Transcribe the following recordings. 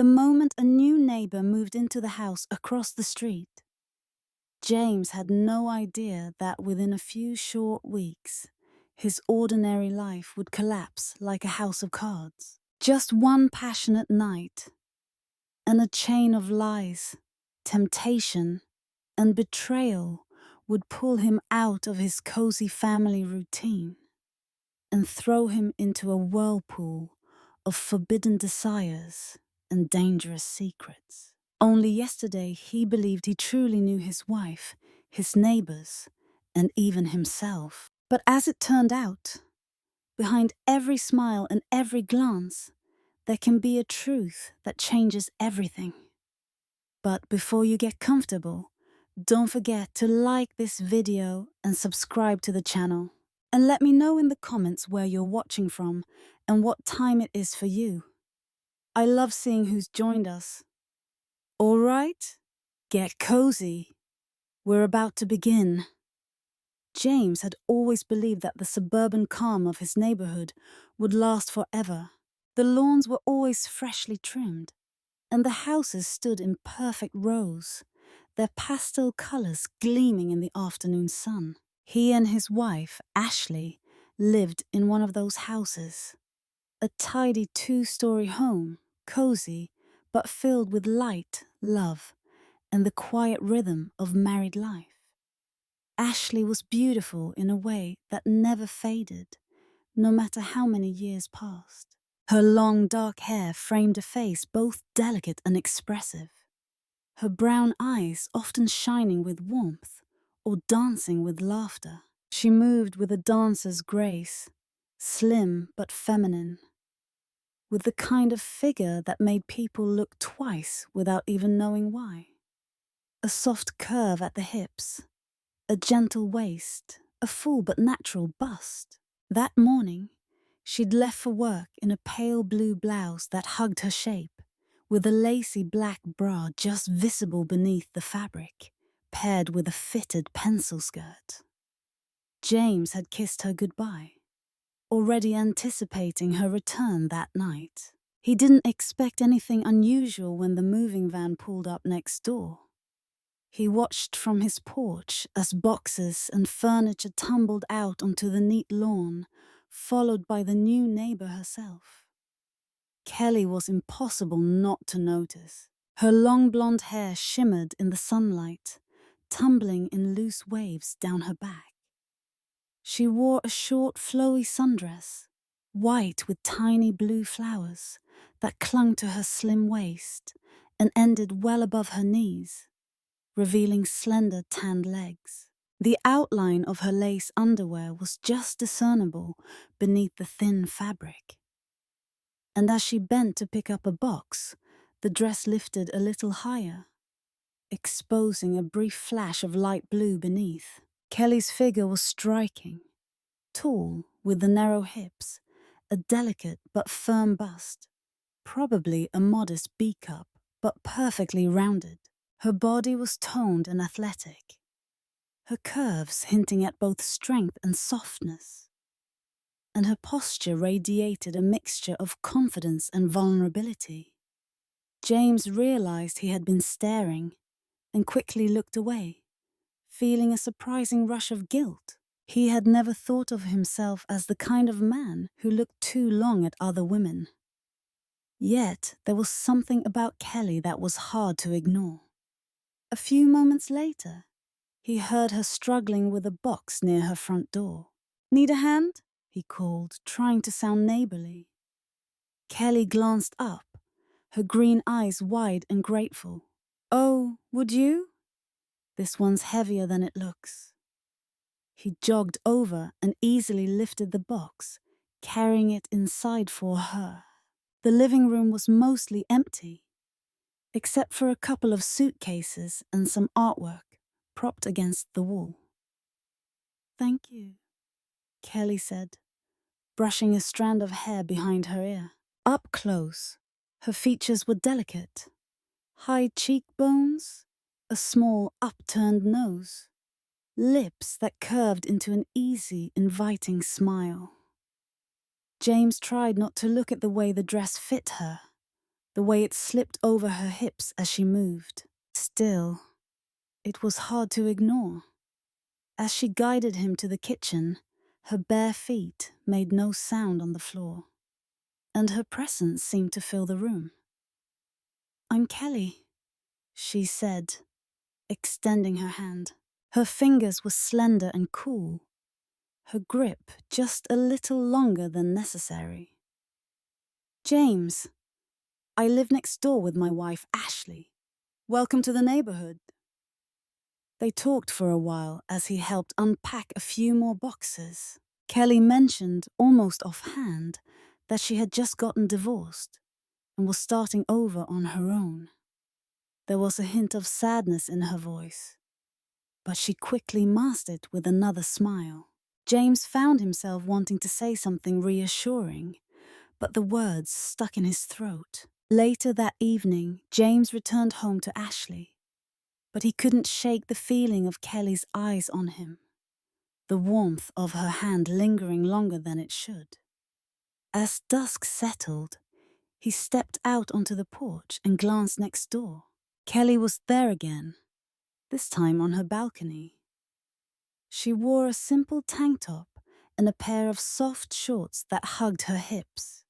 the moment a new neighbor moved into the house across the street. James had no idea that within a few short weeks, his ordinary life would collapse like a house of cards. Just one passionate night, and a chain of lies, temptation, and betrayal would pull him out of his cozy family routine and throw him into a whirlpool of forbidden desires and dangerous secrets. Only yesterday he believed he truly knew his wife, his neighbors, and even himself. But as it turned out, behind every smile and every glance, there can be a truth that changes everything. But before you get comfortable, don't forget to like this video and subscribe to the channel. And let me know in the comments where you're watching from and what time it is for you. I love seeing who's joined us. All right, get cozy. We're about to begin. James had always believed that the suburban calm of his neighborhood would last forever. The lawns were always freshly trimmed, and the houses stood in perfect rows, their pastel colors gleaming in the afternoon sun. He and his wife, Ashley, lived in one of those houses. A tidy two-story home, cozy, but filled with light, love, and the quiet rhythm of married life. Ashley was beautiful in a way that never faded, no matter how many years passed. Her long dark hair framed a face both delicate and expressive, her brown eyes often shining with warmth or dancing with laughter. She moved with a dancer's grace, slim but feminine, with the kind of figure that made people look twice without even knowing why. A soft curve at the hips, a gentle waist, a full but natural bust. That morning, she'd left for work in a pale blue blouse that hugged her shape, with a lacy black bra just visible beneath the fabric, paired with a fitted pencil skirt. James had kissed her goodbye, already anticipating her return that night. He didn't expect anything unusual when the moving van pulled up next door. He watched from his porch as boxes and furniture tumbled out onto the neat lawn, followed by the new neighbor herself. Kelly was impossible not to notice. Her long blonde hair shimmered in the sunlight, tumbling in loose waves down her back. She wore a short, flowy sundress, white with tiny blue flowers, that clung to her slim waist and ended well above her knees, revealing slender tanned legs. The outline of her lace underwear was just discernible beneath the thin fabric. And as she bent to pick up a box, the dress lifted a little higher, exposing a brief flash of light blue beneath. Kelly's figure was striking, tall with the narrow hips, a delicate but firm bust, probably a modest B-cup, but perfectly rounded. Her body was toned and athletic, her curves hinting at both strength and softness, and her posture radiated a mixture of confidence and vulnerability. James realized he had been staring and quickly looked away, feeling a surprising rush of guilt. He had never thought of himself as the kind of man who looked too long at other women. Yet there was something about Kelly that was hard to ignore. A few moments later, he heard her struggling with a box near her front door. "Need a hand?" he called, trying to sound neighborly. Kelly glanced up, her green eyes wide and grateful. "Oh, would you? This one's heavier than it looks." He jogged over and easily lifted the box, carrying it inside for her. The living room was mostly empty, except for a couple of suitcases and some artwork propped against the wall. "Thank you," Kelly said, brushing a strand of hair behind her ear. Up close, her features were delicate. High cheekbones, a small upturned nose, lips that curved into an easy, inviting smile. James tried not to look at the way the dress fit her, the way it slipped over her hips as she moved. Still, it was hard to ignore. As she guided him to the kitchen, her bare feet made no sound on the floor, and her presence seemed to fill the room. "I'm Kelly," she said, extending her hand. Her fingers were slender and cool, her grip just a little longer than necessary. "James, I live next door with my wife, Ashley. Welcome to the neighborhood." They talked for a while as he helped unpack a few more boxes. Kelly mentioned, almost offhand, that she had just gotten divorced and was starting over on her own. There was a hint of sadness in her voice, but she quickly masked it with another smile. James found himself wanting to say something reassuring, but the words stuck in his throat. Later that evening, James returned home to Ashley, but he couldn't shake the feeling of Kelly's eyes on him, the warmth of her hand lingering longer than it should. As dusk settled, he stepped out onto the porch and glanced next door. Kelly was there again, this time on her balcony. She wore a simple tank top and a pair of soft shorts that hugged her hips.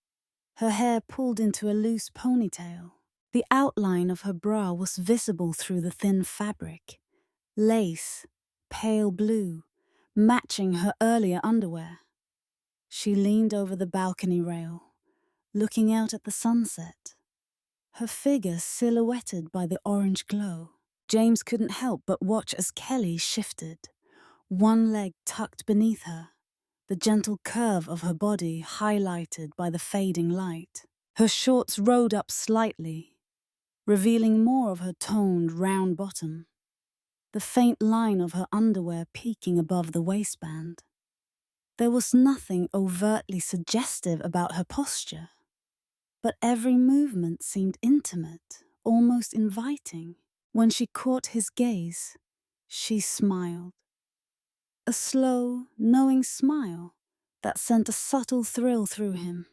Her hair pulled into a loose ponytail. The outline of her bra was visible through the thin fabric. Lace, pale blue, matching her earlier underwear. She leaned over the balcony rail, looking out at the sunset, her figure silhouetted by the orange glow. James couldn't help but watch as Kelly shifted, one leg tucked beneath her, the gentle curve of her body highlighted by the fading light. Her shorts rode up slightly, revealing more of her toned, round bottom, the faint line of her underwear peeking above the waistband. There was nothing overtly suggestive about her posture, but every movement seemed intimate, almost inviting. When she caught his gaze, she smiled. A slow, knowing smile that sent a subtle thrill through him.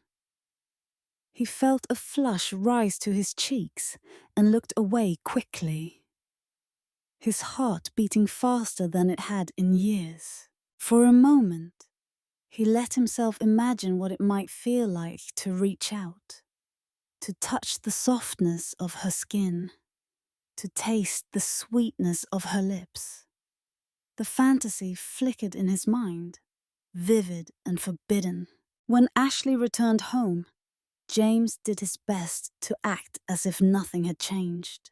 He felt a flush rise to his cheeks and looked away quickly, his heart beating faster than it had in years. For a moment, he let himself imagine what it might feel like to reach out, to touch the softness of her skin, to taste the sweetness of her lips. The fantasy flickered in his mind, vivid and forbidden. When Ashley returned home, James did his best to act as if nothing had changed.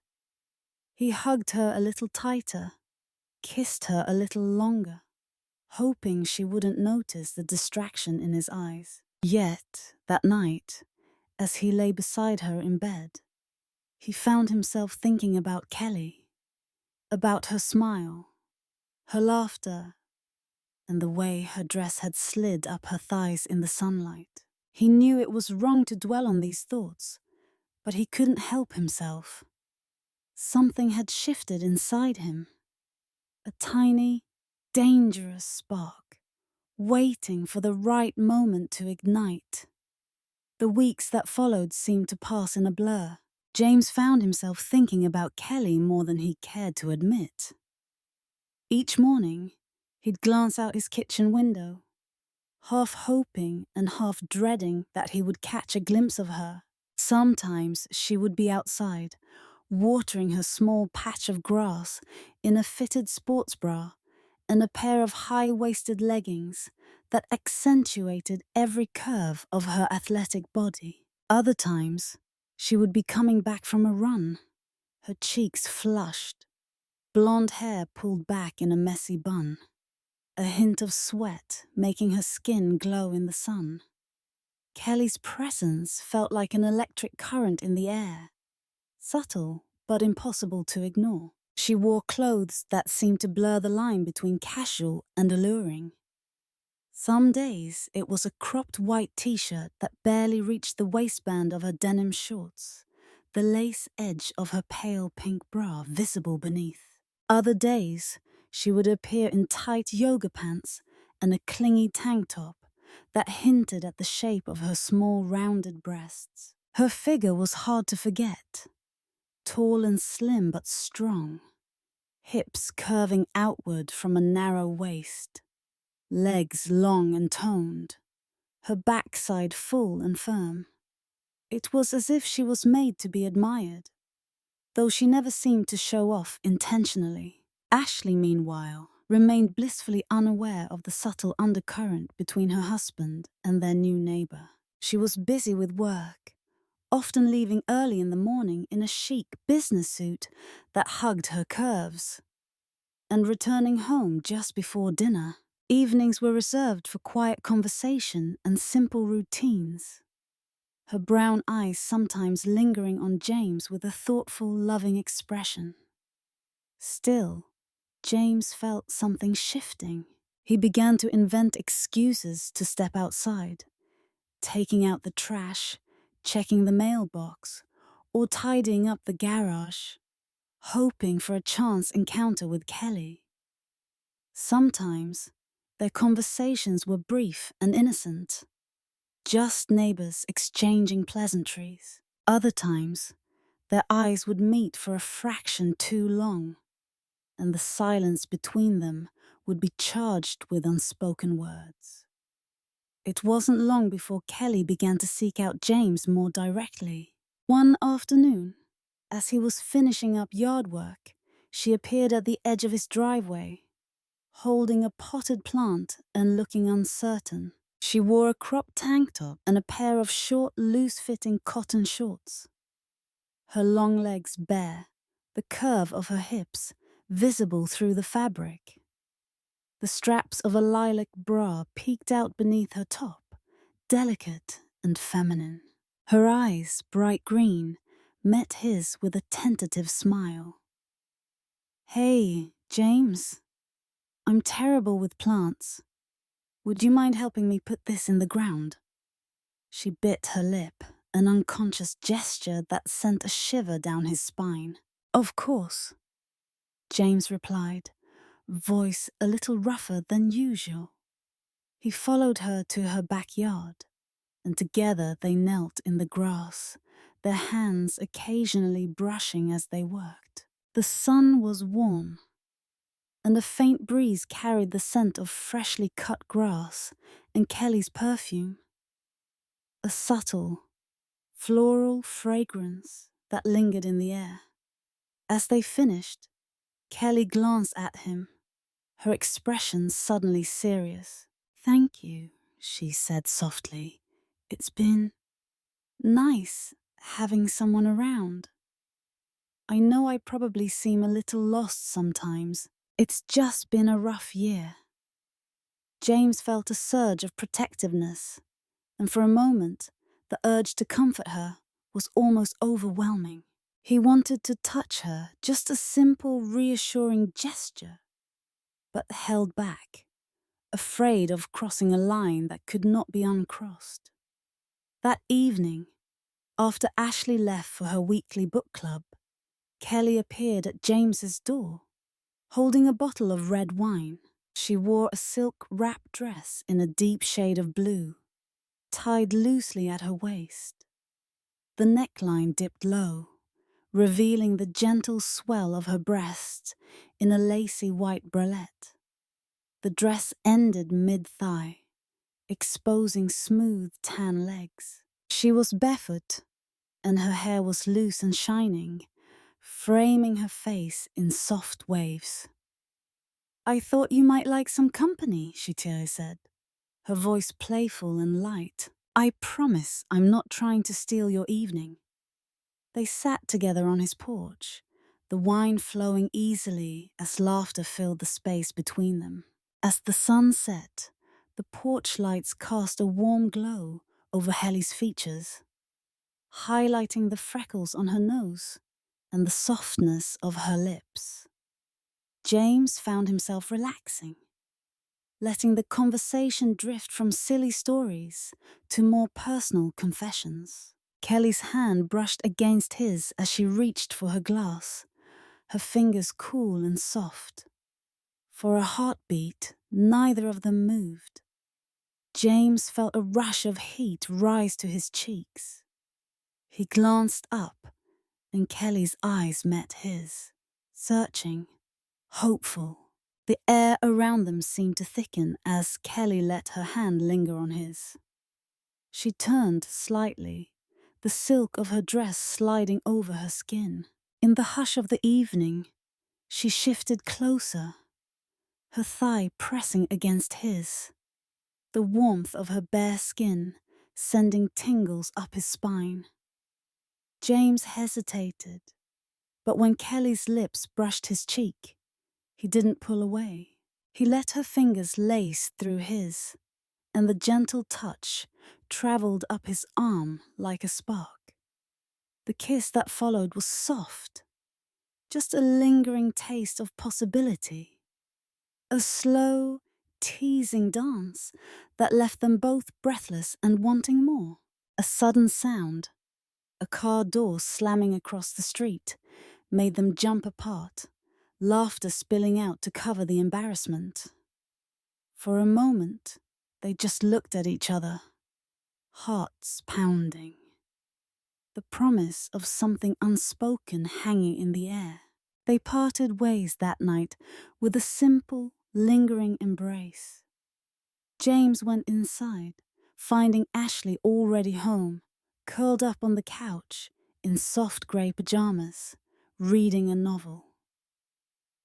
He hugged her a little tighter, kissed her a little longer, hoping she wouldn't notice the distraction in his eyes. Yet, that night, as he lay beside her in bed, he found himself thinking about Kelly, about her smile, her laughter, and the way her dress had slid up her thighs in the sunlight. He knew it was wrong to dwell on these thoughts, but he couldn't help himself. Something had shifted inside him, a tiny, dangerous spark, waiting for the right moment to ignite. The weeks that followed seemed to pass in a blur. James found himself thinking about Kelly more than he cared to admit. Each morning, he'd glance out his kitchen window, half hoping and half dreading that he would catch a glimpse of her. Sometimes she would be outside, watering her small patch of grass in a fitted sports bra and a pair of high-waisted leggings that accentuated every curve of her athletic body. Other times, she would be coming back from a run, her cheeks flushed, blonde hair pulled back in a messy bun, a hint of sweat making her skin glow in the sun. Kelly's presence felt like an electric current in the air, subtle but impossible to ignore. She wore clothes that seemed to blur the line between casual and alluring. Some days it was a cropped white t-shirt that barely reached the waistband of her denim shorts, the lace edge of her pale pink bra visible beneath. Other days she would appear in tight yoga pants and a clingy tank top that hinted at the shape of her small rounded breasts. Her figure was hard to forget, tall and slim but strong, hips curving outward from a narrow waist, legs long and toned, her backside full and firm. It was as if she was made to be admired, though she never seemed to show off intentionally. Ashley, meanwhile, remained blissfully unaware of the subtle undercurrent between her husband and their new neighbor. She was busy with work, often leaving early in the morning in a chic business suit that hugged her curves, and returning home just before dinner. Evenings were reserved for quiet conversation and simple routines, her brown eyes sometimes lingering on James with a thoughtful, loving expression. Still, James felt something shifting. He began to invent excuses to step outside, taking out the trash, checking the mailbox, or tidying up the garage, hoping for a chance encounter with Kelly. Sometimes, their conversations were brief and innocent, just neighbors exchanging pleasantries. Other times, their eyes would meet for a fraction too long, and the silence between them would be charged with unspoken words. It wasn't long before Kelly began to seek out James more directly. One afternoon, as he was finishing up yard work, she appeared at the edge of his driveway, holding a potted plant and looking uncertain. She wore a crop tank top and a pair of short, loose-fitting cotton shorts. Her long legs bare, the curve of her hips visible through the fabric. The straps of a lilac bra peeked out beneath her top, delicate and feminine. Her eyes, bright green, met his with a tentative smile. "Hey, James. I'm terrible with plants. Would you mind helping me put this in the ground?" She bit her lip, an unconscious gesture that sent a shiver down his spine. "Of course," James replied, voice a little rougher than usual. He followed her to her backyard, and together they knelt in the grass, their hands occasionally brushing as they worked. The sun was warm, and a faint breeze carried the scent of freshly cut grass and Kelly's perfume. A subtle, floral fragrance that lingered in the air. As they finished, Kelly glanced at him, her expression suddenly serious. "Thank you," she said softly. "It's been nice having someone around. I know I probably seem a little lost sometimes. It's just been a rough year." James felt a surge of protectiveness, and for a moment, the urge to comfort her was almost overwhelming. He wanted to touch her, just a simple, reassuring gesture, but held back, afraid of crossing a line that could not be uncrossed. That evening, after Ashley left for her weekly book club, Kelly appeared at James's door, holding a bottle of red wine. She wore a silk wrap dress in a deep shade of blue, tied loosely at her waist. The neckline dipped low, revealing the gentle swell of her breasts in a lacy white bralette. The dress ended mid-thigh, exposing smooth tan legs. She was barefoot, and her hair was loose and shining, framing her face in soft waves. "I thought you might like some company," she said, her voice playful and light. "I promise I'm not trying to steal your evening." They sat together on his porch, the wine flowing easily as laughter filled the space between them. As the sun set, the porch lights cast a warm glow over Helly's features, highlighting the freckles on her nose and the softness of her lips. James found himself relaxing, letting the conversation drift from silly stories to more personal confessions. Kelly's hand brushed against his as she reached for her glass, her fingers cool and soft. For a heartbeat, neither of them moved. James felt a rush of heat rise to his cheeks. He glanced up, and Kelly's eyes met his, searching, hopeful. The air around them seemed to thicken as Kelly let her hand linger on his. She turned slightly, the silk of her dress sliding over her skin. In the hush of the evening, she shifted closer, her thigh pressing against his, the warmth of her bare skin sending tingles up his spine. James hesitated, but when Kelly's lips brushed his cheek, he didn't pull away. He let her fingers lace through his, and the gentle touch traveled up his arm like a spark. The kiss that followed was soft, just a lingering taste of possibility. A slow, teasing dance that left them both breathless and wanting more. A sudden sound, a car door slamming across the street, made them jump apart, laughter spilling out to cover the embarrassment. For a moment, they just looked at each other, hearts pounding. The promise of something unspoken hanging in the air. They parted ways that night with a simple, lingering embrace. James went inside, finding Ashley already home, curled up on the couch in soft grey pajamas, reading a novel.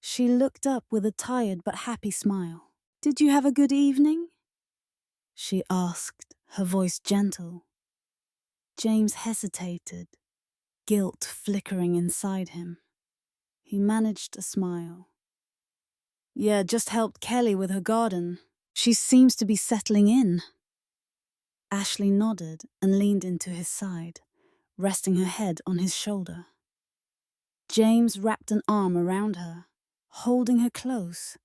She looked up with a tired but happy smile. "Did you have a good evening?" she asked, her voice gentle. James hesitated, guilt flickering inside him. He managed a smile. "Yeah, just helped Kelly with her garden. She seems to be settling in." Ashley nodded and leaned into his side, resting her head on his shoulder. James wrapped an arm around her, holding her close,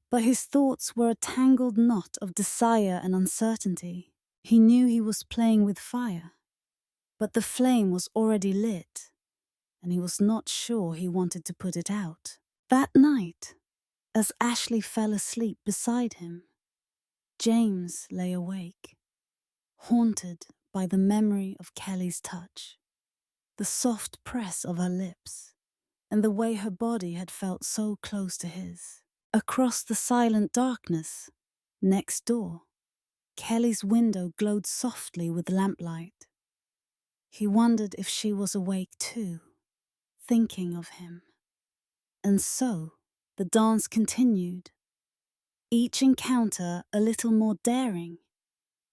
but his thoughts were a tangled knot of desire and uncertainty. He knew he was playing with fire, but the flame was already lit, and he was not sure he wanted to put it out. That night, as Ashley fell asleep beside him, James lay awake, haunted by the memory of Kelly's touch, the soft press of her lips, and the way her body had felt so close to his. Across the silent darkness, next door, Kelly's window glowed softly with lamplight. He wondered if she was awake too, thinking of him. And so, the dance continued, each encounter a little more daring,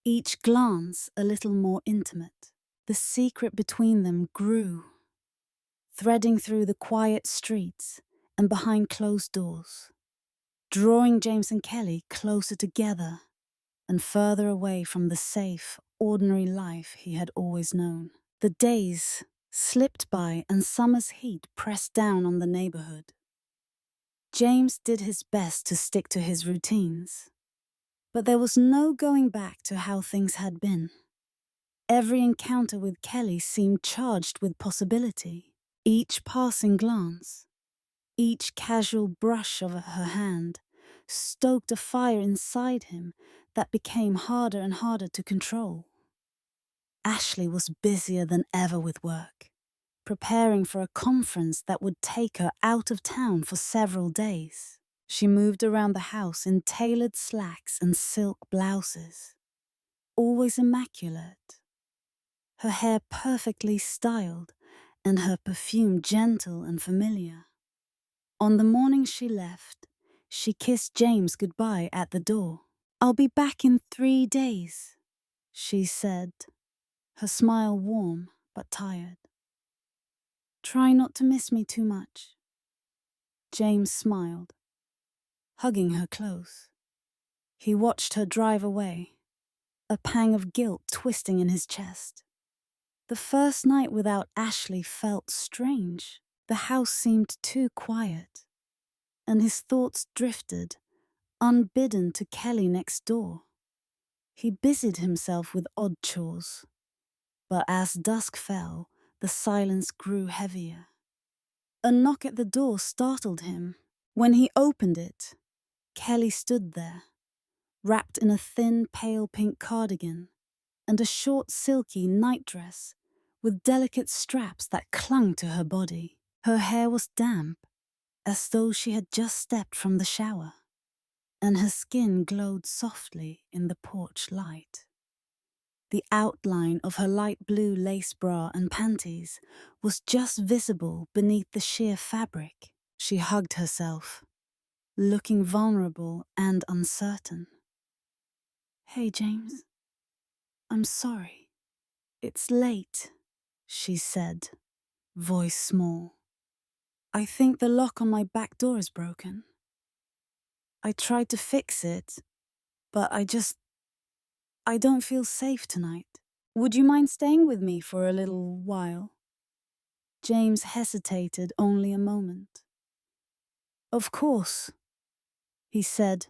each glance a little more intimate. The secret between them grew, threading through the quiet streets and behind closed doors, drawing James and Kelly closer together and further away from the safe, ordinary life he had always known. The days slipped by and summer's heat pressed down on the neighborhood. James did his best to stick to his routines, but there was no going back to how things had been. Every encounter with Kelly seemed charged with possibility. Each passing glance, each casual brush of her hand, stoked a fire inside him that became harder and harder to control. Ashley was busier than ever with work, preparing for a conference that would take her out of town for several days. She moved around the house in tailored slacks and silk blouses, always immaculate, her hair perfectly styled and her perfume gentle and familiar. On the morning she left, she kissed James goodbye at the door. "I'll be back in 3 days," she said, her smile warm but tired. "Try not to miss me too much." James smiled, hugging her close. He watched her drive away, a pang of guilt twisting in his chest. The first night without Ashley felt strange. The house seemed too quiet, and his thoughts drifted, unbidden, to Kelly next door. He busied himself with odd chores, but as dusk fell, the silence grew heavier. A knock at the door startled him. When he opened it, Kelly stood there, wrapped in a thin, pale pink cardigan and a short, silky nightdress with delicate straps that clung to her body. Her hair was damp, as though she had just stepped from the shower, and her skin glowed softly in the porch light. The outline of her light blue lace bra and panties was just visible beneath the sheer fabric. She hugged herself, looking vulnerable and uncertain. "Hey, James. I'm sorry. It's late," she said, voice small. "I think the lock on my back door is broken. I tried to fix it, but I don't feel safe tonight. Would you mind staying with me for a little while?" James hesitated only a moment. "Of course," he said,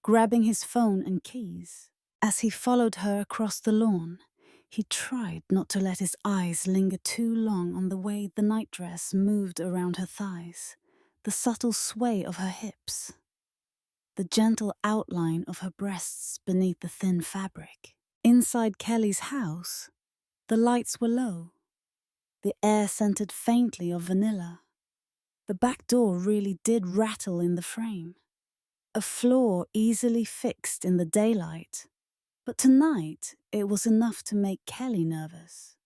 grabbing his phone and keys. As he followed her across the lawn, he tried not to let his eyes linger too long on the way the nightdress moved around her thighs, the subtle sway of her hips, the gentle outline of her breasts beneath the thin fabric. Inside Kelly's house, the lights were low. The air scented faintly of vanilla. The back door really did rattle in the frame, a flaw easily fixed in the daylight, but tonight it was enough to make Kelly nervous.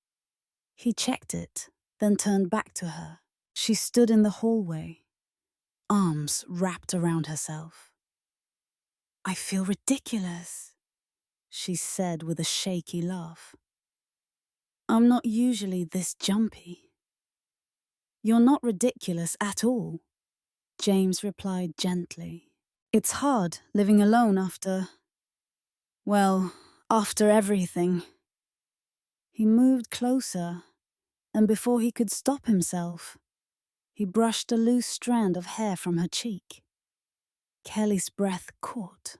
He checked it, then turned back to her. She stood in the hallway, arms wrapped around herself. "I feel ridiculous," she said with a shaky laugh. "I'm not usually this jumpy." "You're not ridiculous at all," James replied gently. "It's hard living alone after everything." He moved closer, and before he could stop himself, he brushed a loose strand of hair from her cheek. Kelly's breath caught.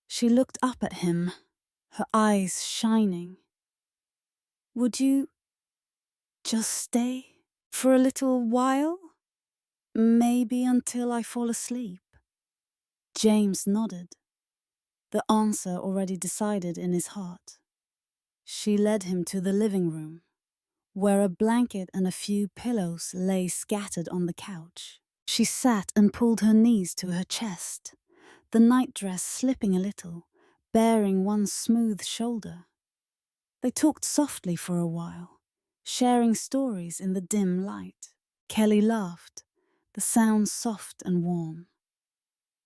She looked up at him, her eyes shining. "Would you just stay for a little while? Maybe until I fall asleep?" James nodded, the answer already decided in his heart. She led him to the living room, where a blanket and a few pillows lay scattered on the couch. She sat and pulled her knees to her chest, the nightdress slipping a little, baring one smooth shoulder. They talked softly for a while, sharing stories in the dim light. Kelly laughed, the sound soft and warm.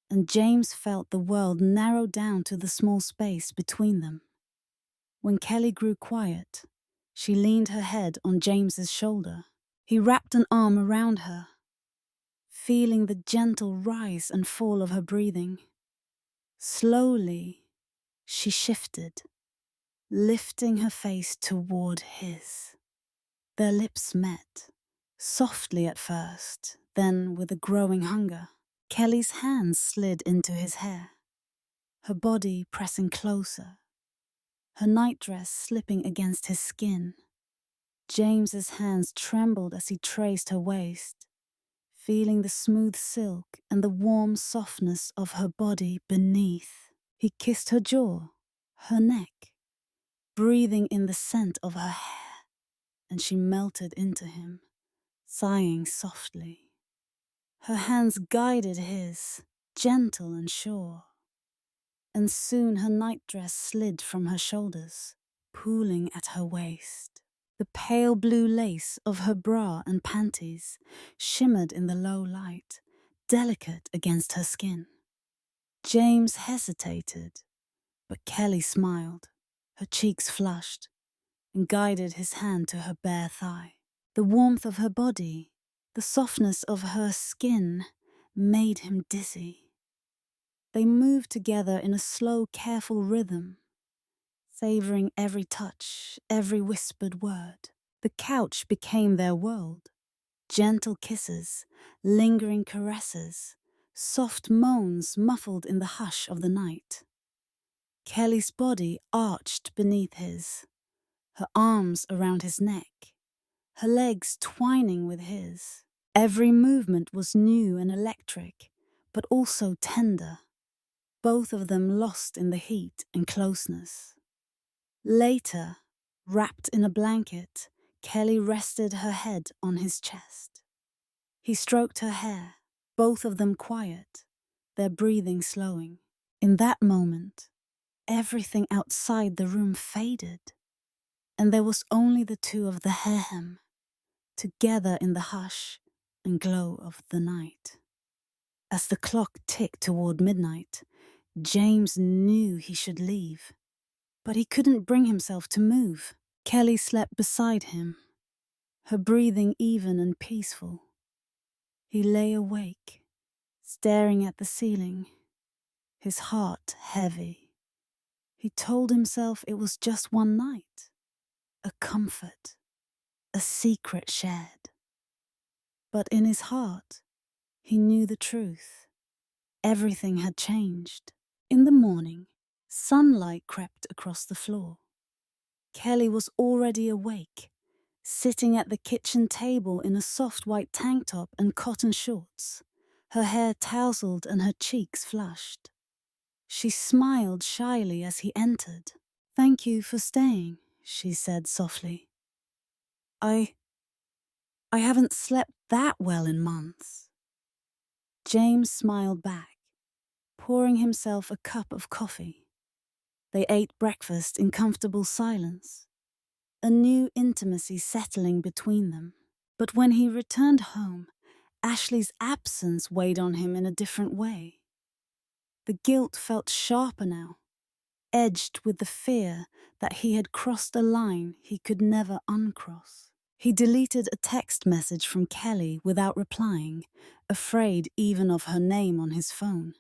And James felt the world narrow down to the small space between them. When Kelly grew quiet, she leaned her head on James's shoulder. He wrapped an arm around her, feeling the gentle rise and fall of her breathing. Slowly, she shifted, lifting her face toward his. Their lips met, softly at first, then with a growing hunger. Kelly's hands slid into his hair, her body pressing closer, her nightdress slipping against his skin. James's hands trembled as he traced her waist, feeling the smooth silk and the warm softness of her body beneath. He kissed her jaw, her neck, breathing in the scent of her hair, and she melted into him, sighing softly. Her hands guided his, gentle and sure, and soon her nightdress slid from her shoulders, pooling at her waist. The pale blue lace of her bra and panties shimmered in the low light, delicate against her skin. James hesitated, but Kelly smiled, her cheeks flushed, and guided his hand to her bare thigh. The warmth of her body, the softness of her skin, made him dizzy. They moved together in a slow, careful rhythm, savoring every touch, every whispered word. The couch became their world. Gentle kisses, lingering caresses, soft moans muffled in the hush of the night. Kelly's body arched beneath his, her arms around his neck, her legs twining with his. Every movement was new and electric, but also tender, both of them lost in the heat and closeness. Later, Wrapped in a blanket, Kelly rested her head on his chest. He stroked her hair, both of them quiet, their breathing slowing. In that moment, everything outside the room faded, and there was only the two of the hem, together in the hush and glow of the night. As the clock ticked toward midnight, James knew he should leave, but he couldn't bring himself to move. Kelly slept beside him, her breathing even and peaceful. He lay awake, staring at the ceiling, his heart heavy. He told himself it was just one night, a comfort, a secret shared. But in his heart, he knew the truth. Everything had changed. In the morning, sunlight crept across the floor. Kelly was already awake, sitting at the kitchen table in a soft white tank top and cotton shorts, her hair tousled and her cheeks flushed. She smiled shyly as he entered. "Thank you for staying," she said softly. I haven't slept that well in months." James smiled back, pouring himself a cup of coffee. They ate breakfast in comfortable silence, a new intimacy settling between them. But when he returned home, Ashley's absence weighed on him in a different way. The guilt felt sharper now, edged with the fear that he had crossed a line he could never uncross. He deleted a text message from Kelly without replying, afraid even of her name on his phone.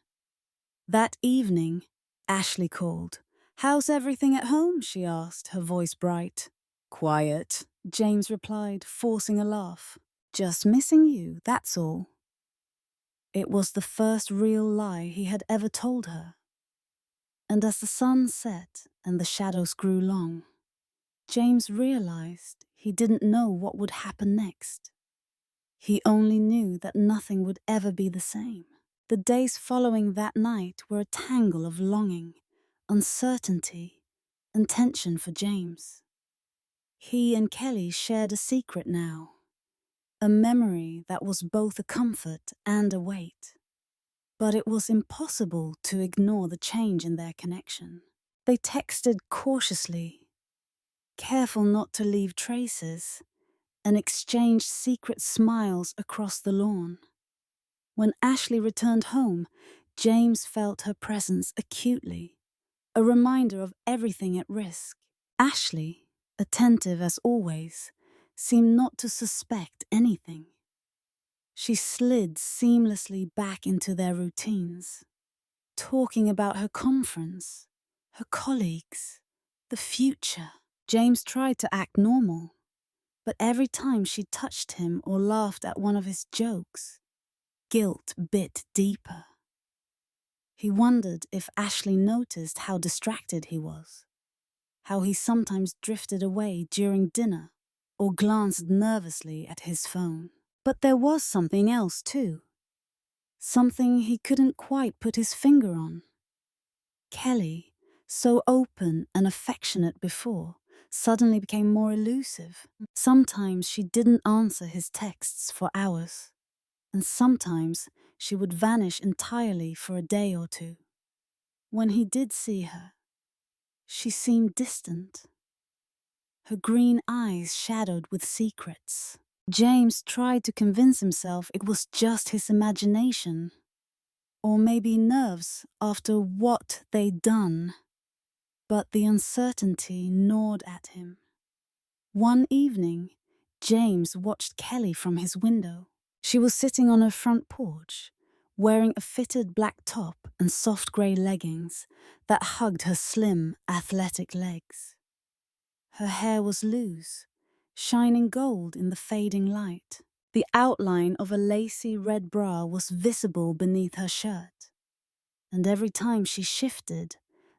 That evening, Ashley called. "How's everything at home?" she asked, her voice bright. "Quiet," James replied, forcing a laugh. "Just missing you, that's all." It was the first real lie he had ever told her. And as the sun set and the shadows grew long, James realized he didn't know what would happen next. He only knew that nothing would ever be the same. The days following that night were a tangle of longing, uncertainty, and tension for James. He and Kelly shared a secret now, a memory that was both a comfort and a weight. But it was impossible to ignore the change in their connection. They texted cautiously, careful not to leave traces, and exchanged secret smiles across the lawn. When Ashley returned home, James felt her presence acutely, a reminder of everything at risk. Ashley, attentive as always, seemed not to suspect anything. She slid seamlessly back into their routines, talking about her conference, her colleagues, the future. James tried to act normal, but every time she touched him or laughed at one of his jokes, guilt bit deeper. He wondered if Ashley noticed how distracted he was, how he sometimes drifted away during dinner or glanced nervously at his phone. But there was something else too, something he couldn't quite put his finger on. Kelly, so open and affectionate before, suddenly became more elusive. Sometimes she didn't answer his texts for hours, and sometimes she would vanish entirely for a day or two. When he did see her, she seemed distant, her green eyes shadowed with secrets. James tried to convince himself it was just his imagination, or maybe nerves after what they'd done. But the uncertainty gnawed at him. One evening, James watched Kelly from his window. She was sitting on her front porch, wearing a fitted black top and soft grey leggings that hugged her slim, athletic legs. Her hair was loose, shining gold in the fading light. The outline of a lacy red bra was visible beneath her shirt, and every time she shifted,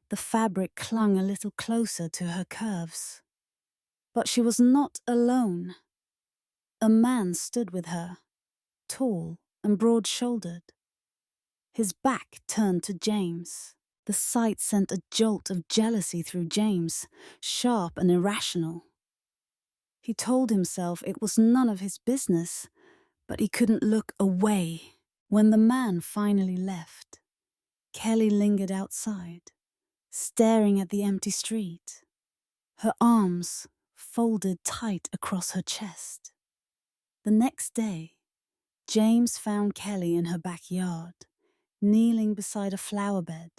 the fabric clung a little closer to her curves. But she was not alone. A man stood with her, tall and broad-shouldered, his back turned to James. The sight sent a jolt of jealousy through James, sharp and irrational. He told himself it was none of his business, but he couldn't look away. When the man finally left, Kelly lingered outside, staring at the empty street, her arms folded tight across her chest. The next day, James found Kelly in her backyard, kneeling beside a flower bed,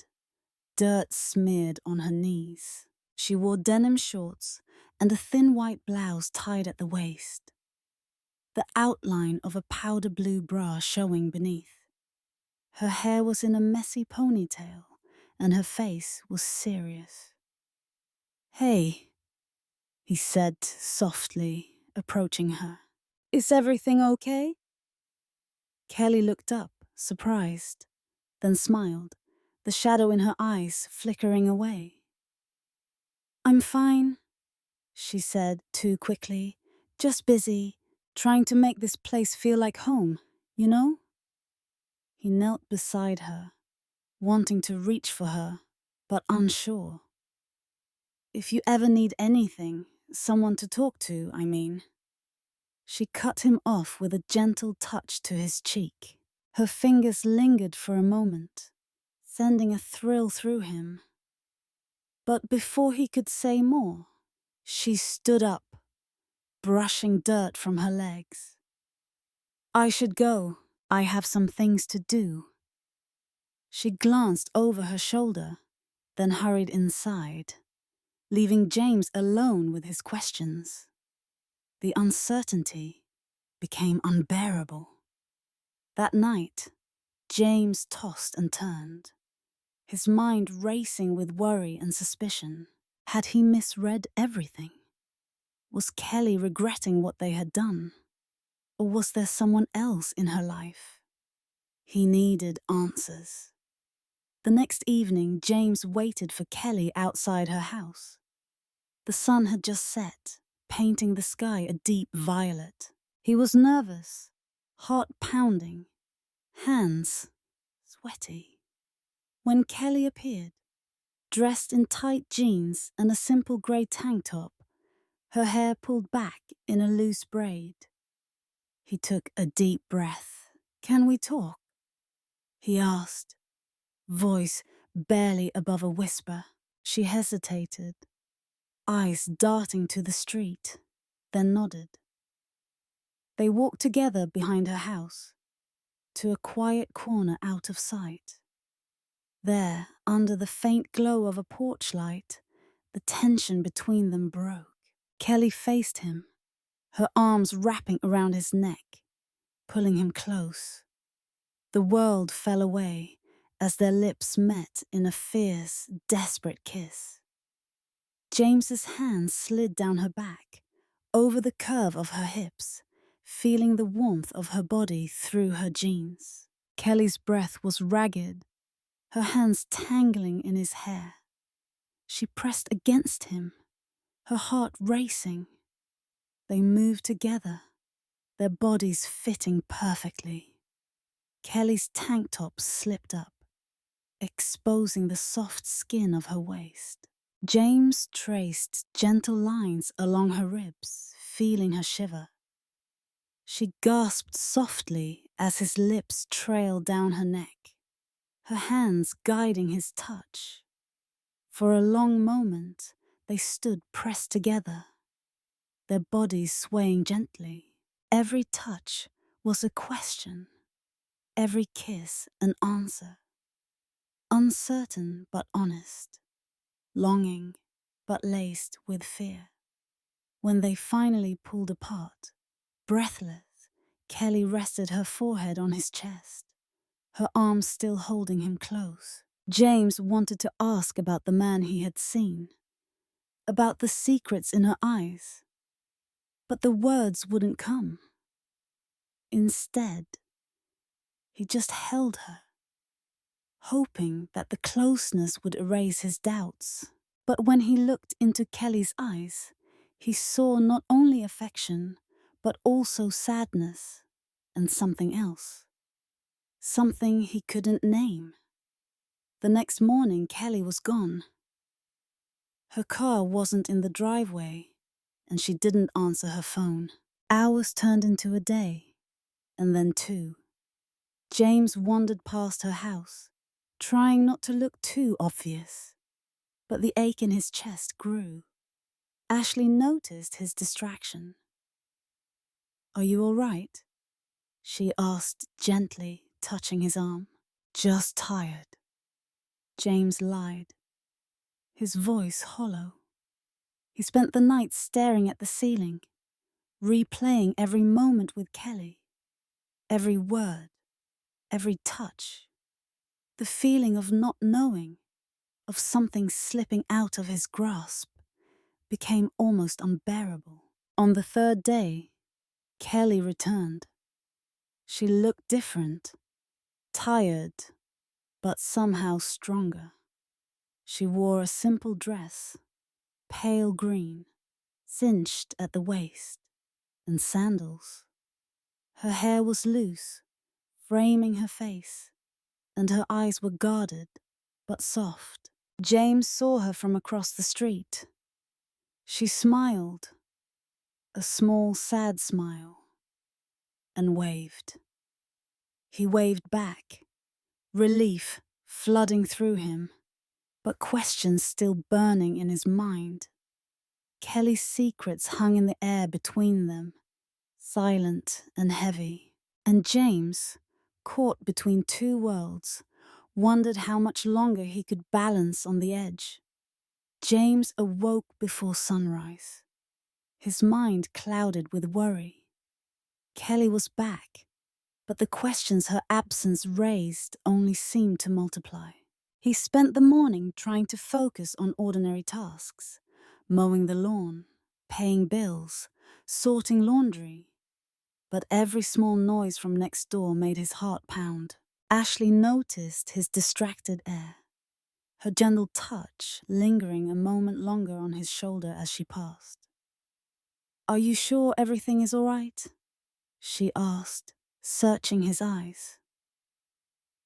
dirt smeared on her knees. She wore denim shorts and a thin white blouse tied at the waist, the outline of a powder blue bra showing beneath. Her hair was in a messy ponytail, and her face was serious. "Hey," he said softly, approaching her. "Is everything okay?" Kelly looked up, surprised, then smiled, the shadow in her eyes flickering away. "I'm fine," she said too quickly. "Just busy, trying to make this place feel like home, you know?" He knelt beside her, wanting to reach for her, but unsure. "If you ever need anything, someone to talk to, I mean." She cut him off with a gentle touch to his cheek. Her fingers lingered for a moment, sending a thrill through him. But before he could say more, she stood up, brushing dirt from her legs. "I should go. I have some things to do." She glanced over her shoulder, then hurried inside, leaving James alone with his questions. The uncertainty became unbearable. That night, James tossed and turned, his mind racing with worry and suspicion. Had he misread everything? Was Kelly regretting what they had done? Or was there someone else in her life? He needed answers. The next evening, James waited for Kelly outside her house. The sun had just set, painting the sky a deep violet. He was nervous, heart pounding, hands sweaty. When Kelly appeared, dressed in tight jeans and a simple grey tank top, her hair pulled back in a loose braid. He took a deep breath. "Can we talk?" he asked, voice barely above a whisper. She hesitated, eyes darting to the street, then nodded. They walked together behind her house, to a quiet corner out of sight. There, under the faint glow of a porch light, the tension between them broke. Kelly faced him, her arms wrapping around his neck, pulling him close. The world fell away as their lips met in a fierce, desperate kiss. James's hands slid down her back, over the curve of her hips, feeling the warmth of her body through her jeans. Kelly's breath was ragged, her hands tangling in his hair. She pressed against him, her heart racing. They moved together, their bodies fitting perfectly. Kelly's tank top slipped up, exposing the soft skin of her waist. James traced gentle lines along her ribs, feeling her shiver. She gasped softly as his lips trailed down her neck, her hands guiding his touch. For a long moment, they stood pressed together, their bodies swaying gently. Every touch was a question, every kiss an answer. Uncertain but honest, longing but laced with fear. When they finally pulled apart, breathless, Kelly rested her forehead on his chest, her arms still holding him close. James wanted to ask about the man he had seen, about the secrets in her eyes, but the words wouldn't come. Instead, he just held her, hoping that the closeness would erase his doubts. But when he looked into Kelly's eyes, he saw not only affection, but also sadness and something else. Something he couldn't name. The next morning, Kelly was gone. Her car wasn't in the driveway, and she didn't answer her phone. Hours turned into a day, and then 2. James wandered past her house, trying not to look too obvious, but the ache in his chest grew. Ashley noticed his distraction. "Are you all right?" she asked gently, touching his arm. "Just tired." James lied, his voice hollow. He spent the night staring at the ceiling, replaying every moment with Kelly, every word, every touch. The feeling of not knowing, of something slipping out of his grasp, became almost unbearable. On the 3rd day, Kelly returned. She looked different, tired, but somehow stronger. She wore a simple dress, pale green, cinched at the waist, and sandals. Her hair was loose, framing her face, and her eyes were guarded, but soft. James saw her from across the street. She smiled, a small, sad smile, and waved. He waved back, relief flooding through him, but questions still burning in his mind. Kelly's secrets hung in the air between them, silent and heavy. And James, caught between 2 worlds, wondered how much longer he could balance on the edge. James awoke before sunrise, his mind clouded with worry. Kelly was back, but the questions her absence raised only seemed to multiply. He spent the morning trying to focus on ordinary tasks, mowing the lawn, paying bills, sorting laundry. But every small noise from next door made his heart pound. Ashley noticed his distracted air, her gentle touch lingering a moment longer on his shoulder as she passed. "Are you sure everything is all right?" she asked, searching his eyes.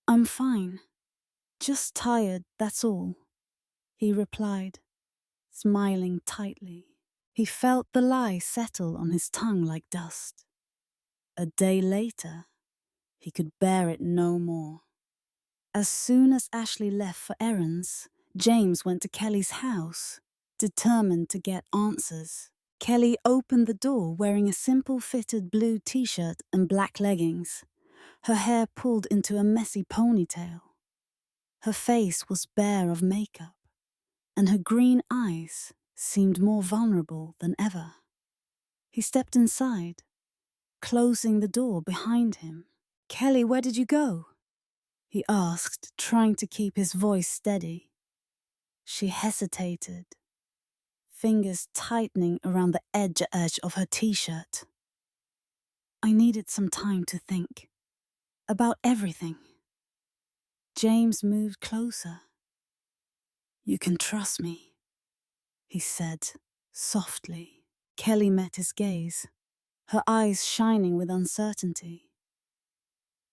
"I'm fine. Just tired, that's all," he replied, smiling tightly. He felt the lie settle on his tongue like dust. A day later, he could bear it no more. As soon as Ashley left for errands, James went to Kelly's house, determined to get answers. Kelly opened the door wearing a simple fitted blue t-shirt and black leggings, her hair pulled into a messy ponytail. Her face was bare of makeup, and her green eyes seemed more vulnerable than ever. He stepped inside, closing the door behind him. "Kelly, where did you go?" he asked, trying to keep his voice steady. She hesitated, fingers tightening around the edge of her t-shirt. "I needed some time to think about everything." James moved closer. "You can trust me," he said, softly. Kelly met his gaze, her eyes shining with uncertainty.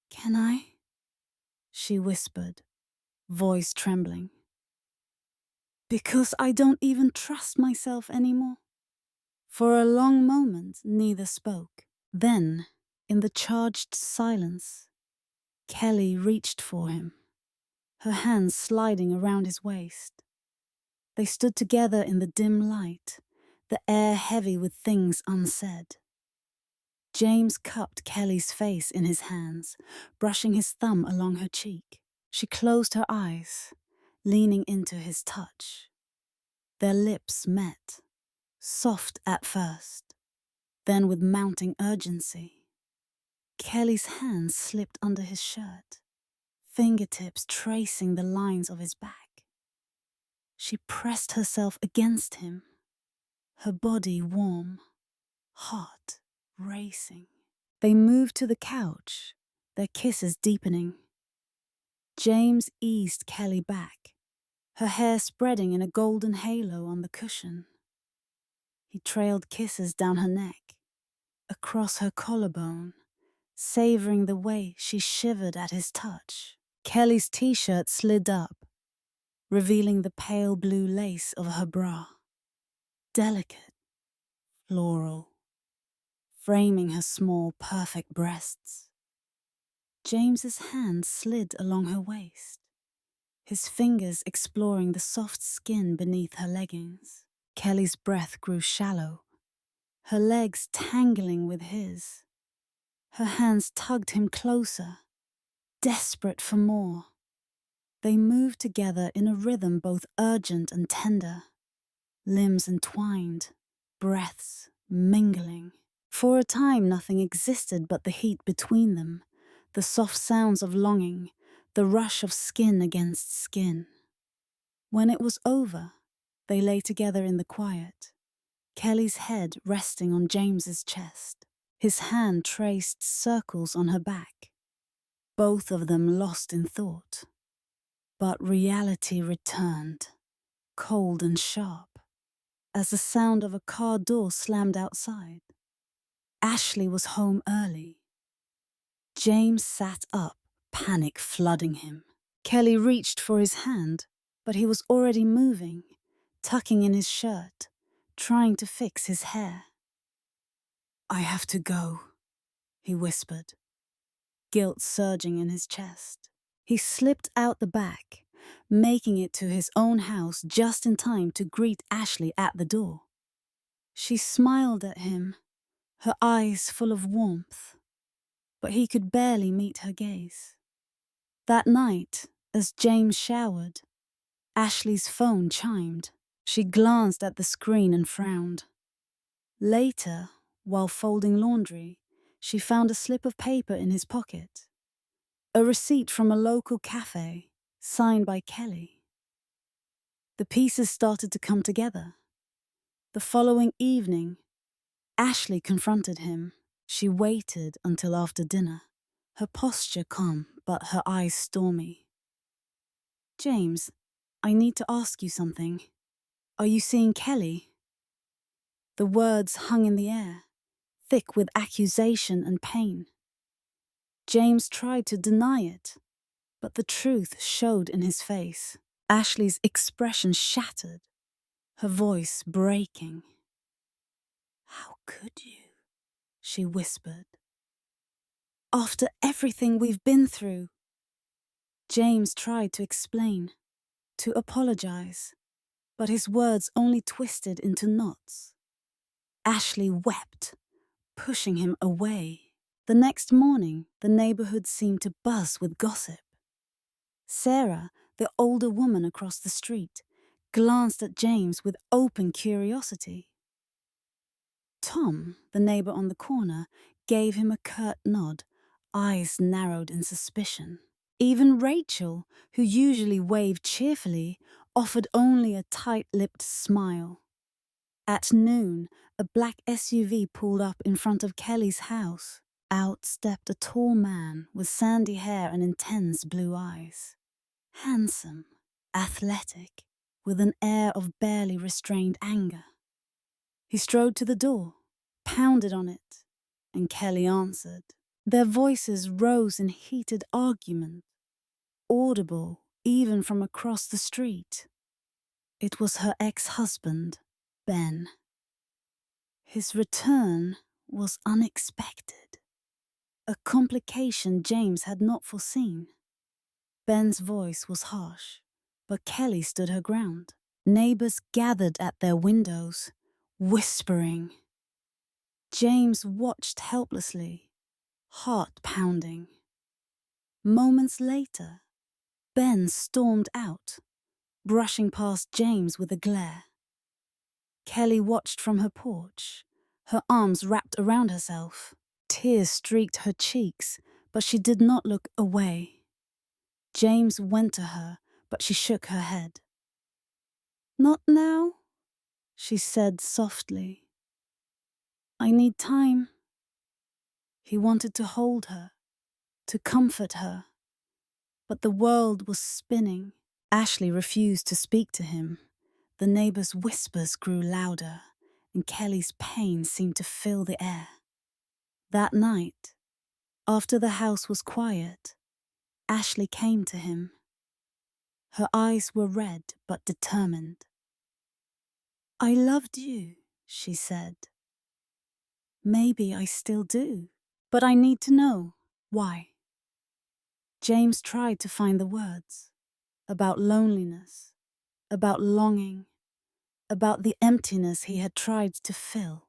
"Can I?" she whispered, voice trembling. "Because I don't even trust myself anymore." For a long moment, neither spoke. Then, in the charged silence, Kelly reached for him, her hands sliding around his waist. They stood together in the dim light, the air heavy with things unsaid. James cupped Kelly's face in his hands, brushing his thumb along her cheek. She closed her eyes, leaning into his touch. Their lips met, soft at first, then with mounting urgency. Kelly's hands slipped under his shirt, fingertips tracing the lines of his back. She pressed herself against him, her body warm, heart racing. They moved to the couch, their kisses deepening. James eased Kelly back, her hair spreading in a golden halo on the cushion. He trailed kisses down her neck, across her collarbone, savoring the way she shivered at his touch. Kelly's t-shirt slid up, revealing the pale blue lace of her bra. Delicate, floral, framing her small, perfect breasts. James's hand slid along her waist, his fingers exploring the soft skin beneath her leggings. Kelly's breath grew shallow, her legs tangling with his. Her hands tugged him closer, desperate for more. They moved together in a rhythm both urgent and tender, limbs entwined, breaths mingling. For a time nothing existed but the heat between them, the soft sounds of longing, the rush of skin against skin. When it was over, they lay together in the quiet, Kelly's head resting on James's chest. His hand traced circles on her back, both of them lost in thought. But reality returned, cold and sharp, as the sound of a car door slammed outside. Ashley was home early. James sat up, panic flooding him. Kelly reached for his hand, but he was already moving, tucking in his shirt, trying to fix his hair. "I have to go," he whispered, guilt surging in his chest. He slipped out the back, making it to his own house just in time to greet Ashley at the door. She smiled at him, her eyes full of warmth, but he could barely meet her gaze. That night, as James showered, Ashley's phone chimed. She glanced at the screen and frowned. Later, while folding laundry, she found a slip of paper in his pocket. A receipt from a local cafe, signed by Kelly. The pieces started to come together. The following evening, Ashley confronted him. She waited until after dinner, her posture calm but her eyes stormy. "James, I need to ask you something. Are you seeing Kelly?" The words hung in the air, thick with accusation and pain. James tried to deny it, but the truth showed in his face. Ashley's expression shattered, her voice breaking. "How could you?" she whispered. "After everything we've been through." James tried to explain, to apologize, but his words only twisted into knots. Ashley wept, pushing him away. The next morning, the neighborhood seemed to buzz with gossip. Sarah, the older woman across the street, glanced at James with open curiosity. Tom, the neighbor on the corner, gave him a curt nod, eyes narrowed in suspicion. Even Rachel, who usually waved cheerfully, offered only a tight-lipped smile. At noon, a black SUV pulled up in front of Kelly's house. Out stepped a tall man with sandy hair and intense blue eyes. Handsome, athletic, with an air of barely restrained anger. He strode to the door, pounded on it, and Kelly answered. Their voices rose in heated argument, audible even from across the street. It was her ex-husband, Ben. His return was unexpected, a complication James had not foreseen. Ben's voice was harsh, but Kelly stood her ground. Neighbors gathered at their windows, whispering. James watched helplessly, heart pounding. Moments later, Ben stormed out, brushing past James with a glare. Kelly watched from her porch, her arms wrapped around herself. Tears streaked her cheeks, but she did not look away. James went to her, but she shook her head. "Not now," she said softly. "I need time." He wanted to hold her, to comfort her, but the world was spinning. Ashley refused to speak to him. The neighbors' whispers grew louder, and Kelly's pain seemed to fill the air. That night, after the house was quiet, Ashley came to him. Her eyes were red but determined. "I loved you," she said. "Maybe I still do, but I need to know why." James tried to find the words about loneliness, about longing, about the emptiness he had tried to fill.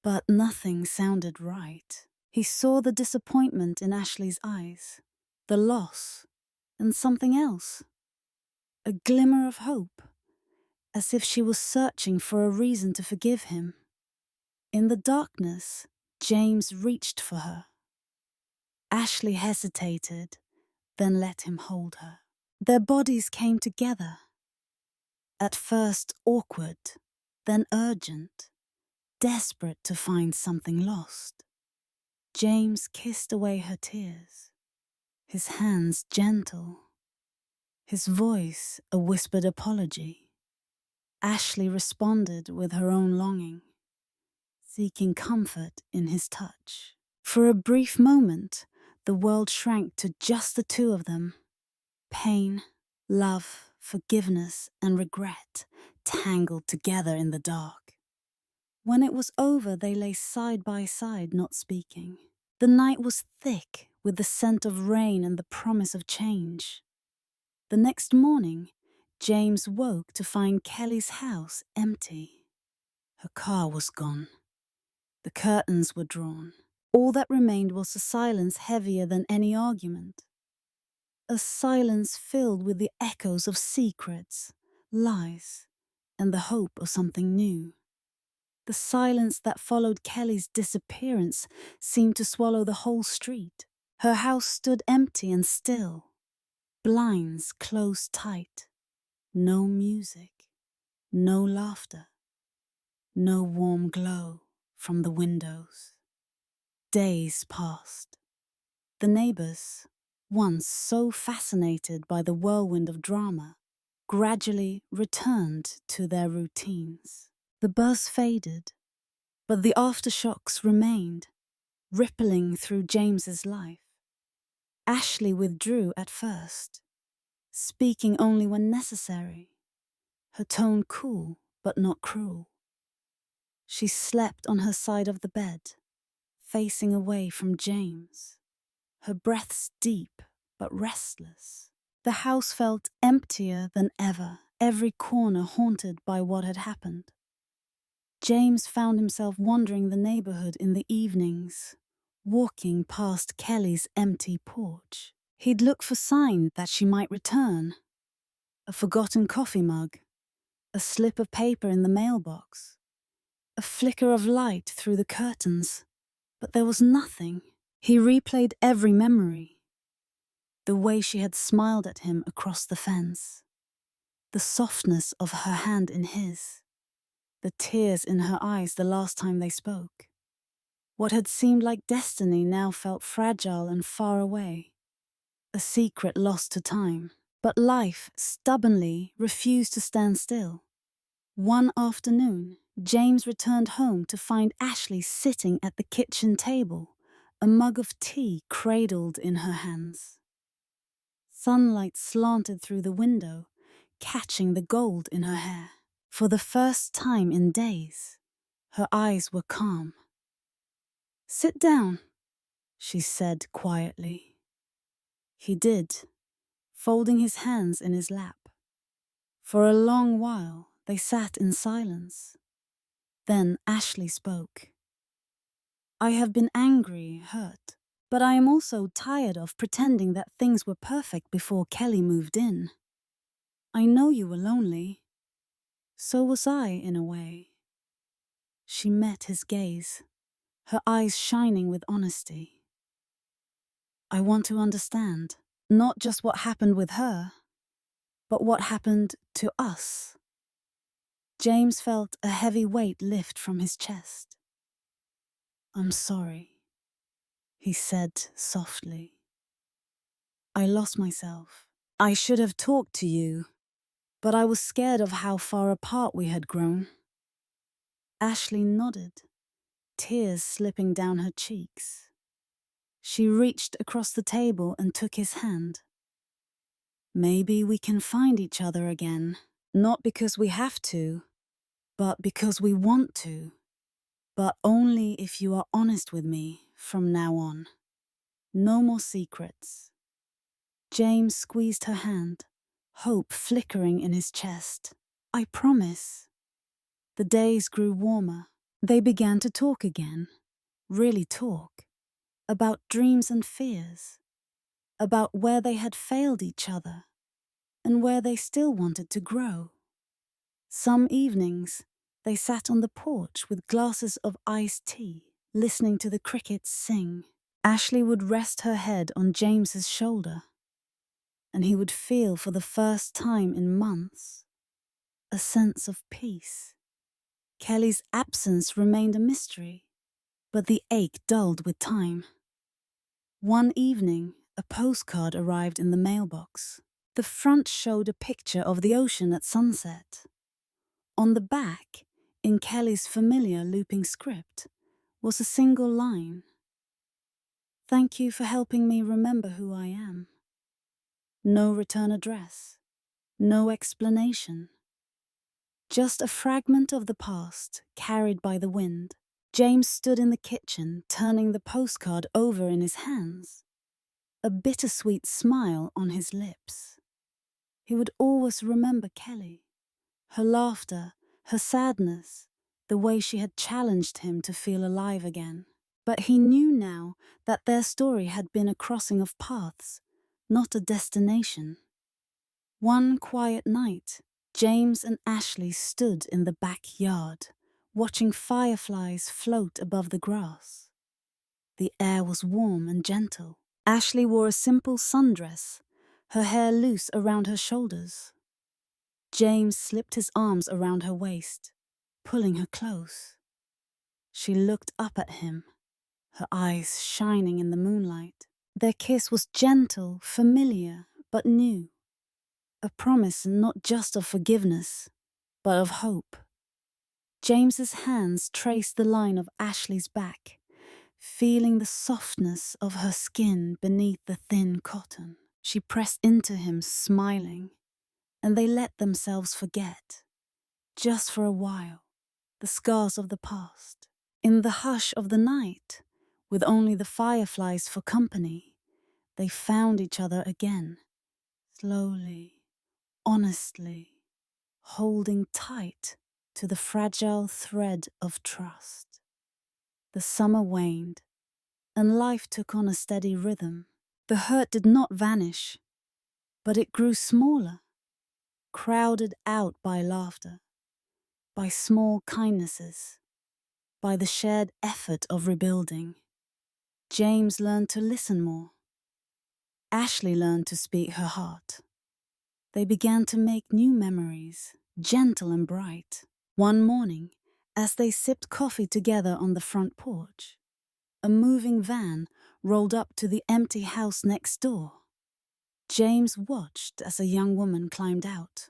But nothing sounded right. He saw the disappointment in Ashley's eyes, the loss, and something else. A glimmer of hope, as if she was searching for a reason to forgive him. In the darkness, James reached for her. Ashley hesitated, then let him hold her. Their bodies came together. At first awkward, then urgent, desperate to find something lost. James kissed away her tears, his hands gentle, his voice a whispered apology. Ashley responded with her own longing, seeking comfort in his touch. For a brief moment, the world shrank to just the two of them. Pain, love, forgiveness, and regret tangled together in the dark. When it was over, they lay side by side, not speaking. The night was thick with the scent of rain and the promise of change. The next morning, James woke to find Kelly's house empty. Her car was gone. The curtains were drawn. All that remained was a silence heavier than any argument. A silence filled with the echoes of secrets, lies, and the hope of something new. The silence that followed Kelly's disappearance seemed to swallow the whole street. Her house stood empty and still, blinds closed tight. No music, no laughter, no warm glow from the windows. Days passed. The neighbors, once so fascinated by the whirlwind of drama, gradually returned to their routines. The buzz faded, but the aftershocks remained, rippling through James's life. Ashley withdrew at first, speaking only when necessary, her tone cool but not cruel. She slept on her side of the bed, facing away from James, her breaths deep but restless. The house felt emptier than ever, every corner haunted by what had happened. James found himself wandering the neighborhood in the evenings, walking past Kelly's empty porch. He'd look for signs that she might return. A forgotten coffee mug, a slip of paper in the mailbox, a flicker of light through the curtains. But there was nothing. He replayed every memory. The way she had smiled at him across the fence, the softness of her hand in his, the tears in her eyes the last time they spoke. What had seemed like destiny now felt fragile and far away, a secret lost to time. But life stubbornly refused to stand still. One afternoon, James returned home to find Ashley sitting at the kitchen table, a mug of tea cradled in her hands. Sunlight slanted through the window, catching the gold in her hair. For the first time in days, her eyes were calm. "Sit down," she said quietly. He did, folding his hands in his lap. For a long while, they sat in silence. Then Ashley spoke. "I have been angry, hurt, but I am also tired of pretending that things were perfect before Kelly moved in. I know you were lonely. So was I, in a way." She met his gaze, her eyes shining with honesty. "I want to understand, not just what happened with her, but what happened to us." James felt a heavy weight lift from his chest. "I'm sorry," he said softly. "I lost myself. I should have talked to you, but I was scared of how far apart we had grown." Ashley nodded, tears slipping down her cheeks. She reached across the table and took his hand. Maybe we can find each other again, not because we have to, but because we want to. But only if you are honest with me from now on. No more secrets. James squeezed her hand, hope flickering in his chest. I promise. The days grew warmer. They began to talk again. Really talk. About dreams and fears. About where they had failed each other. And where they still wanted to grow. Some evenings, they sat on the porch with glasses of iced tea, listening to the crickets sing. Ashley would rest her head on James's shoulder, and he would feel for the first time in months a sense of peace. Kelly's absence remained a mystery, but the ache dulled with time. One evening, a postcard arrived in the mailbox. The front showed a picture of the ocean at sunset. On the back, in Kelly's familiar looping script, was a single line. Thank you for helping me remember who I am. No return address. No explanation. Just a fragment of the past, carried by the wind. James stood in the kitchen, turning the postcard over in his hands, a bittersweet smile on his lips. He would always remember Kelly, her laughter, her sadness, the way she had challenged him to feel alive again. But he knew now that their story had been a crossing of paths, not a destination. One quiet night, James and Ashley stood in the backyard, watching fireflies float above the grass. The air was warm and gentle. Ashley wore a simple sundress, her hair loose around her shoulders. James slipped his arms around her waist, pulling her close. She looked up at him, her eyes shining in the moonlight. Their kiss was gentle, familiar, but new. A promise not just of forgiveness, but of hope. James's hands traced the line of Ashley's back, feeling the softness of her skin beneath the thin cotton. She pressed into him, smiling, and they let themselves forget, just for a while, the scars of the past. In the hush of the night, with only the fireflies for company, they found each other again, slowly, honestly, holding tight to the fragile thread of trust. The summer waned, and life took on a steady rhythm. The hurt did not vanish, but it grew smaller, crowded out by laughter, by small kindnesses, by the shared effort of rebuilding. James learned to listen more. Ashley learned to speak her heart. They began to make new memories, gentle and bright. One morning, as they sipped coffee together on the front porch, a moving van rolled up to the empty house next door. James watched as a young woman climbed out,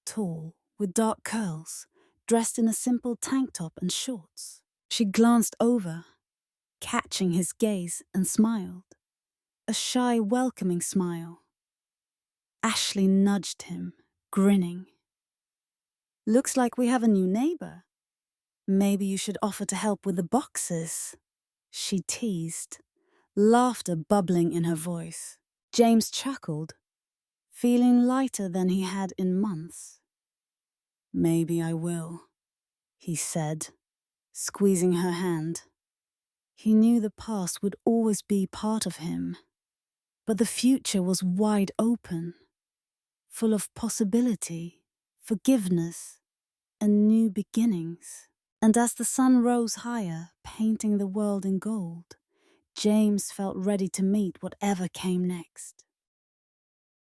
tall, with dark curls, dressed in a simple tank top and shorts. She glanced over, catching his gaze, and smiled. A shy, welcoming smile. Ashley nudged him, grinning. Looks like we have a new neighbor. Maybe you should offer to help with the boxes, she teased, laughter bubbling in her voice. James chuckled, feeling lighter than he had in months. Maybe I will, he said, squeezing her hand. He knew the past would always be part of him, but the future was wide open, full of possibility, forgiveness, and new beginnings. And as the sun rose higher, painting the world in gold, James felt ready to meet whatever came next.